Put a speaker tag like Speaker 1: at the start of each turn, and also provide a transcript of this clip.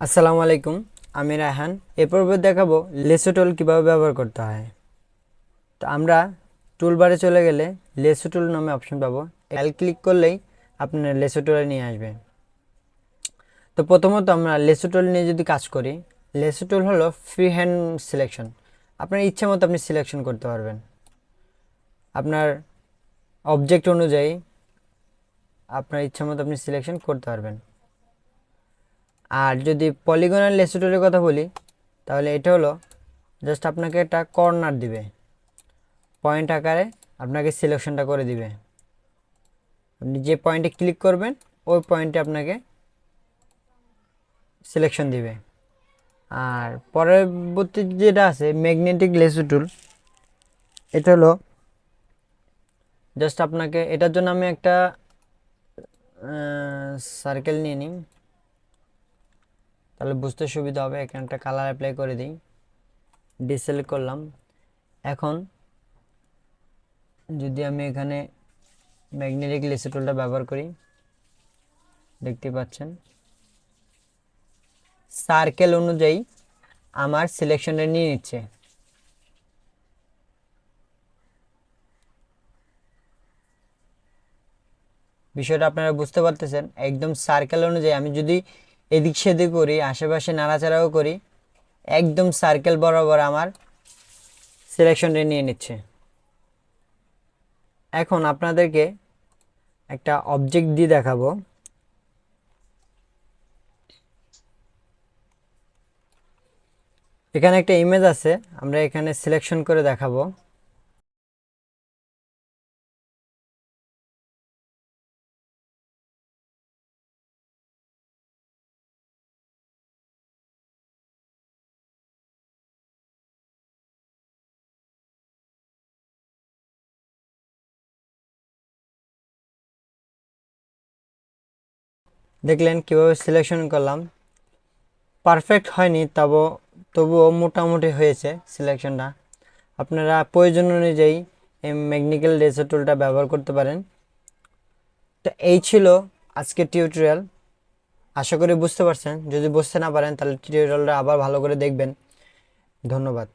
Speaker 1: আসসালামু আলাইকুম, আমি রায়হান। এরপর দেখাবো লেসো টুল কীভাবে ব্যবহার করতে হয়। তো আমরা টুলবারে চলে গেলে লেসো টুল নামে অপশন পাবো। ক্লিক করলেই আপনার লেসো টুলে নিয়ে আসবে। তো প্রথমত আমরা লেসো টুল নিয়ে যদি কাজ করি, লেসো টুল হলো ফ্রি হ্যান্ড সিলেকশন। আপনার ইচ্ছা মতো আপনি সিলেকশন করতে পারবেন। আপনার অবজেক্ট অনুযায়ী আপনার ইচ্ছা মতো আপনি সিলেকশন করতে পারবেন। আর যদি পলিগনাল লেসো টুলের কথা বলি, তাহলে এটা হলো জাস্ট আপনাকে একটা কর্নার দিবে, পয়েন্ট আকারে আপনাকে সিলেকশনটা করে দিবে। আপনি যে পয়েন্টে ক্লিক করবেন ওই পয়েন্টে আপনাকে সিলেকশন দিবে। আর পরবর্তী যেটা আছে ম্যাগনেটিক লেসো টুল, এটা হলো জাস্ট আপনাকে এটার জন্য আমি একটা সার্কেল নিয়ে নিই, তাহলে বুঝতে সুবিধা হবে। এখানে একটা কালার অ্যাপ্লাই করে দিই, ডিসেলেক্ট করলাম। এখন যদি আমি এখানে ম্যাগনেটিক লেসো টুলটা ব্যবহার করি, দেখতে পাচ্ছেন সার্কেল অনুযায়ী আমার সিলেকশনটা নিয়ে নিচ্ছে। বিষয়টা আপনারা বুঝতে পারতেছেন, একদম সার্কেল অনুযায়ী আমি যদি এদিক সেদিক করি, আশেপাশে নাড়াচাড়াও করি, একদম সার্কেল বরাবর আমার সিলেকশনটা নিয়ে নিচ্ছে। এখন আপনাদেরকে একটা অবজেক্ট দিয়ে দেখাবো। এখানে একটা ইমেজ আছে, আমরা এখানে সিলেকশন করে দেখাবো। দেখলেন কিভাবে সিলেকশন করলাম। পারফেক্ট হয়নি, তবুও মোটামুটি হয়েছে সিলেকশনটা। আপনারা প্রয়োজন অনুযায়ী এই ম্যাগনেটিক লেসো টুলটা ব্যবহার করতে পারেন। তো এই ছিল আজকের টিউটোরিয়াল। আশা করি বুঝতে পারছেন। যদি বুঝতে না পারেন তাহলে টিউটোরিয়ালটা আবার ভালো করে দেখবেন। ধন্যবাদ।